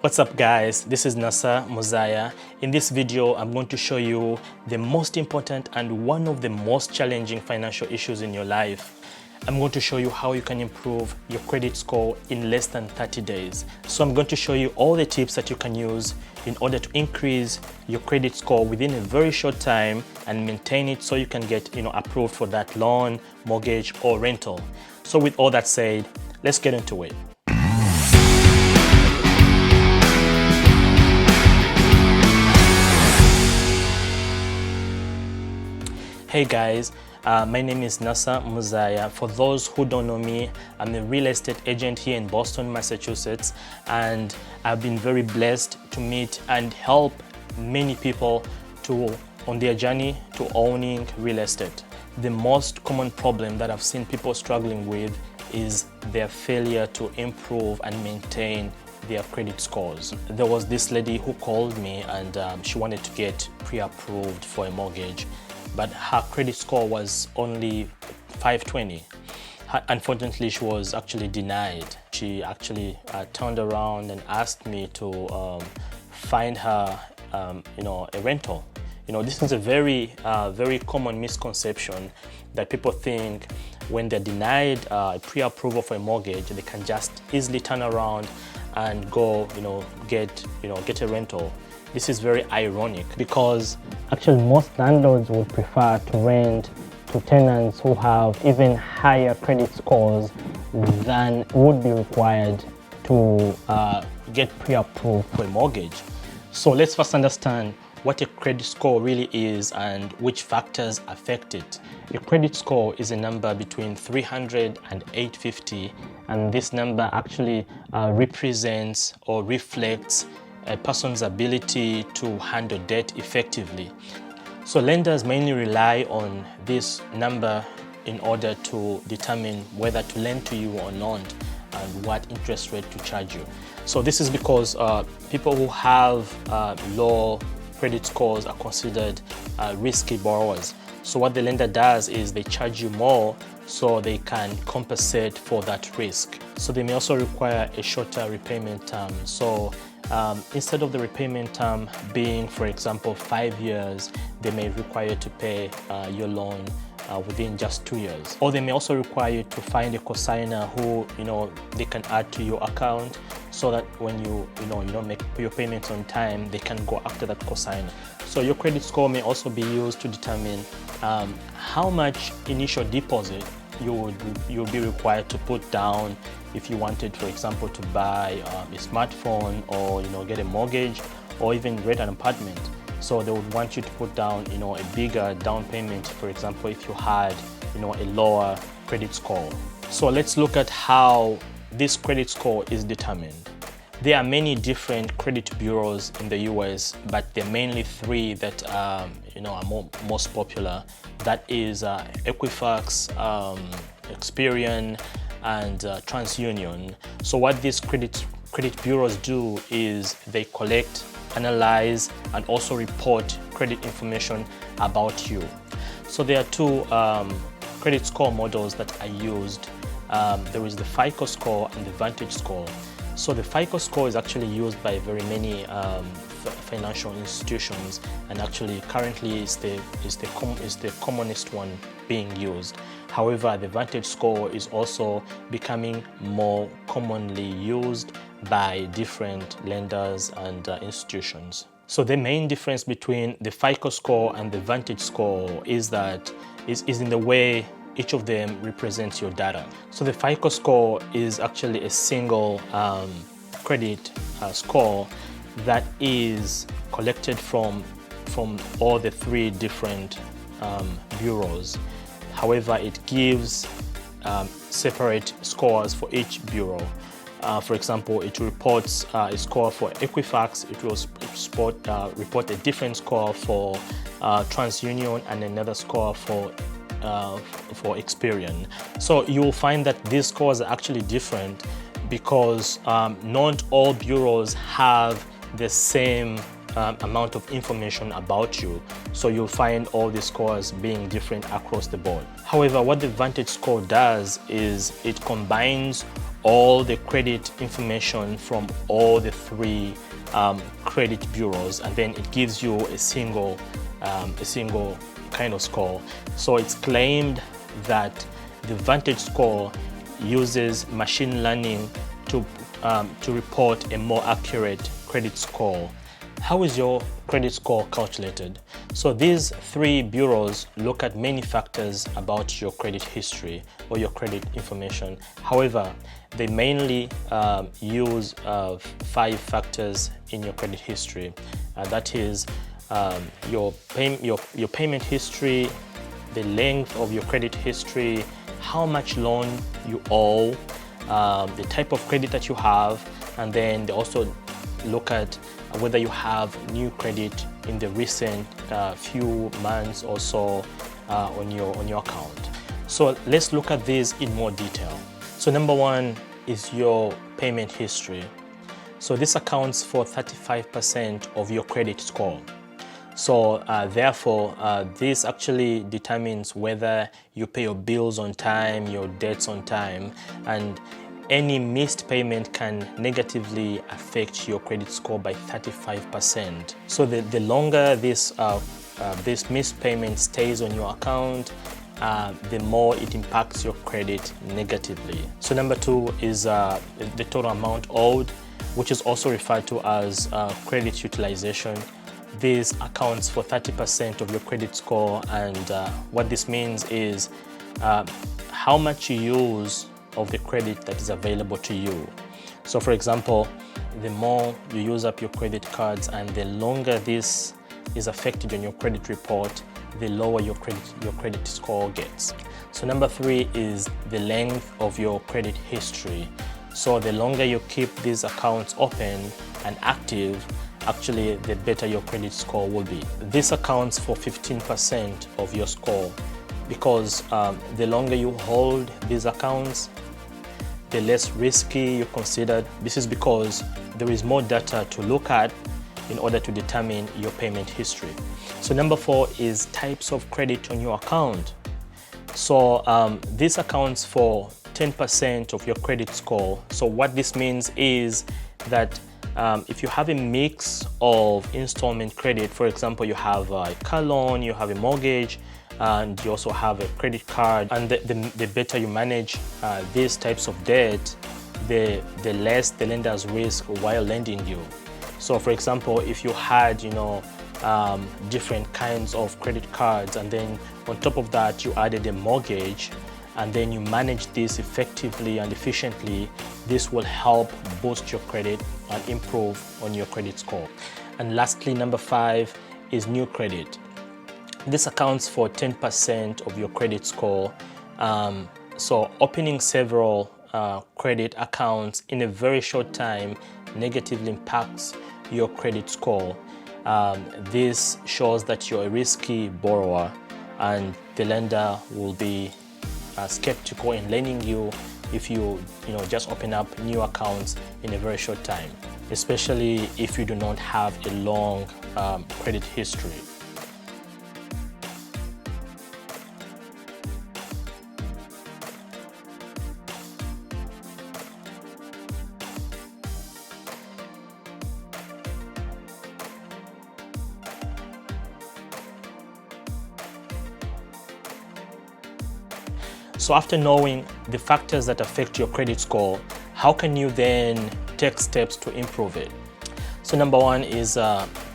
What's up guys, this is Nasa Mosiah. In this video, I'm going to show you the most important and one of the most challenging financial issues in your life. I'm going to show you how you can improve your credit score in less than 30 days. So I'm going to show you all the tips that you can use in order to increase your credit score within a very short time and maintain it so you can get approved for that loan, mortgage or rental. So with all that said, let's get into it. Hey guys, my name is Nasa Mosiah. For those who don't know me, I'm a real estate agent here in Boston, Massachusetts, and I've been very blessed to meet and help many people on their journey to owning real estate. The most common problem that I've seen people struggling with is their failure to improve and maintain their credit scores. There was this lady who called me and she wanted to get pre-approved for a mortgage, but her credit score was only 520. Unfortunately, she was actually denied. She actually turned around and asked me to find her a rental. This is a very common misconception that people think when they're denied pre-approval for a mortgage, they can just easily turn around and go get a rental. This is very ironic because actually most landlords would prefer to rent to tenants who have even higher credit scores than would be required to get pre-approved for a mortgage. So let's first understand what a credit score really is and which factors affect it. A credit score is a number between 300 and 850, and this number actually represents or reflects a person's ability to handle debt effectively. So lenders mainly rely on this number in order to determine whether to lend to you or not and what interest rate to charge you. So this is because people who have low credit scores are considered risky borrowers. So what the lender does is they charge you more so they can compensate for that risk. So they may also require a shorter repayment term. So instead of the repayment term being, for example, 5 years, they may require you to pay your loan within just 2 years. Or they may also require you to find a cosigner who they can add to your account so that when you don't make your payments on time, they can go after that cosigner. So your credit score may also be used to determine how much initial deposit you would be required to put down if you wanted, for example, to buy a smartphone or get a mortgage or even rent an apartment. So they would want you to put down a bigger down payment, for example, if you had a lower credit score. So let's look at how this credit score is determined. There are many different credit bureaus in the US, but there are mainly three that are most popular. That is Equifax, Experian, and TransUnion. So what these credit bureaus do is they collect, analyze, and also report credit information about you. So there are two credit score models that are used. There is the FICO score and the Vantage score. So the FICO score is actually used by very many financial institutions, and actually currently is the commonest one being used. However, the Vantage score is also becoming more commonly used by different lenders and institutions. So the main difference between the FICO score and the Vantage score is in the way each of them represents your data. So the FICO score is actually a single credit score that is collected from all the three different bureaus. However, it gives separate scores for each bureau. For example, it reports a score for Equifax, it will report a different score for TransUnion and another score for Experian. So you will find that these scores are actually different because not all bureaus have the same amount of information about you. So you'll find all the scores being different across the board. However, what the Vantage score does is it combines all the credit information from all the three credit bureaus, and then it gives you a single kind of score. So it's claimed that the Vantage score uses machine learning to report a more accurate credit score. How is your credit score calculated? So these three bureaus look at many factors about your credit history or your credit information. However, they mainly use 5 factors in your credit history. That is your payment history, the length of your credit history, how much loan you owe, the type of credit that you have, and then they also look at whether you have new credit in the recent few months or so on your account. So let's look at these in more detail. So number one is your payment history. So this accounts for 35% of your credit score. So therefore, this actually determines whether you pay your bills on time, your debts on time, and any missed payment can negatively affect your credit score by 35%. So the longer this missed payment stays on your account, the more it impacts your credit negatively. So number two is the total amount owed, which is also referred to as credit utilization. This accounts for 30% of your credit score, and what this means is how much you use of the credit that is available to you. So for example, the more you use up your credit cards and the longer this is affected on your credit report, the lower your credit score gets. So number three is the length of your credit history. So the longer you keep these accounts open and active, actually the better your credit score will be. This accounts for 15% of your score, because the longer you hold these accounts, the less risky you consider. This is because there is more data to look at in order to determine your payment history. So number four is types of credit on your account. So this accounts for 10% of your credit score. So what this means is that if you have a mix of installment credit, for example, you have a car loan, you have a mortgage, and you also have a credit card, and the better you manage these types of debt, the less the lender's risk while lending you. So for example, if you had different kinds of credit cards, and then on top of that you added a mortgage, and then you manage this effectively and efficiently, this will help boost your credit and improve on your credit score. And lastly, number five is new credit. This accounts for 10% of your credit score. So opening several credit accounts in a very short time negatively impacts your credit score. This shows that you're a risky borrower, and the lender will be skeptical in lending you if you just open up new accounts in a very short time, especially if you do not have a long credit history. So after knowing the factors that affect your credit score, how can you then take steps to improve it? So number one is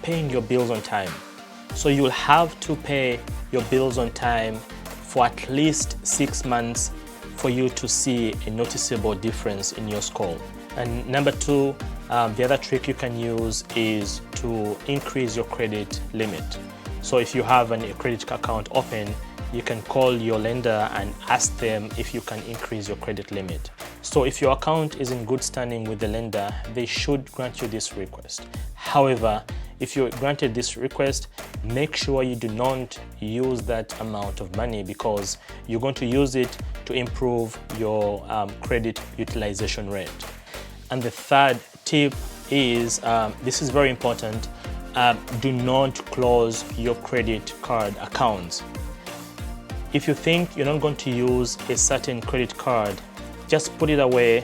paying your bills on time. So you'll have to pay your bills on time for at least 6 months for you to see a noticeable difference in your score. And number two, the other trick you can use is to increase your credit limit. So if you have a credit account open, you can call your lender and ask them if you can increase your credit limit. So if your account is in good standing with the lender, they should grant you this request. However, if you're granted this request, make sure you do not use that amount of money, because you're going to use it to improve your credit utilization rate. And the third tip is, this is very important, do not close your credit card accounts. If you think you're not going to use a certain credit card, just put it away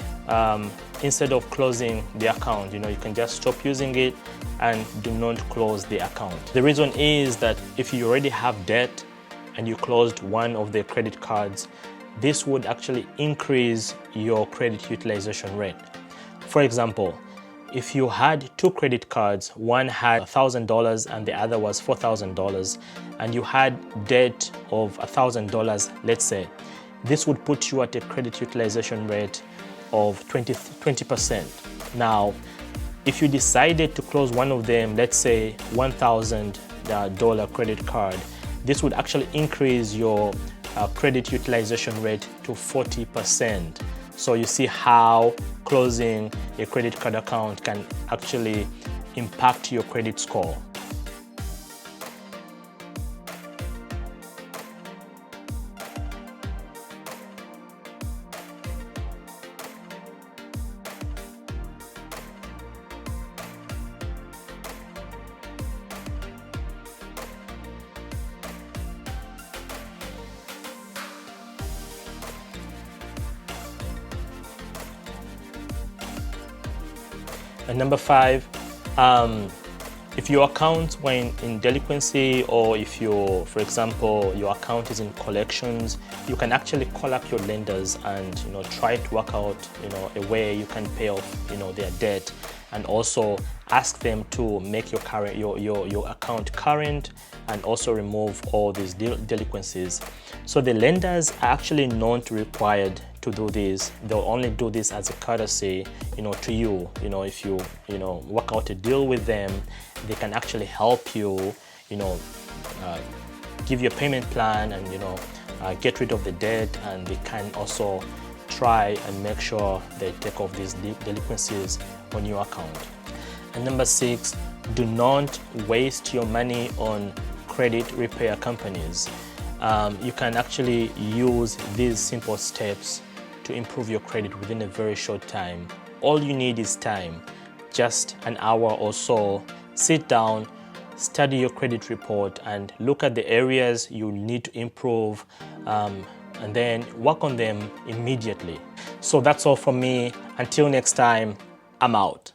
instead of closing the account, you can just stop using it and do not close the account. The reason is that if you already have debt and you closed one of the credit cards, this would actually increase your credit utilization rate. For example, if you had two credit cards, one had $1,000 and the other was $4,000, and you had debt of $1,000, let's say, this would put you at a credit utilization rate of 20%. Now, if you decided to close one of them, let's say $1,000 credit card, this would actually increase your credit utilization rate to 40%. So you see how closing a credit card account can actually impact your credit score. And number 5, if your account were in delinquency, or if for example, your account is in collections, you can actually call up your lenders and try to work out a way you can pay off their debt, and also ask them to make your account current and also remove all these delinquencies. So the lenders are actually not required to do this. They'll only do this as a courtesy, to you. If you work out a deal with them, they can actually help you, give you a payment plan and get rid of the debt, and they can also try and make sure they take off these delinquencies on your account. And number 6, do not waste your money on credit repair companies. You can actually use these simple steps to improve your credit within a very short time. All you need is time, just an hour or so. Sit down, study your credit report, and look at the areas you need to improve, and then work on them immediately. So that's all from me. Until next time, I'm out.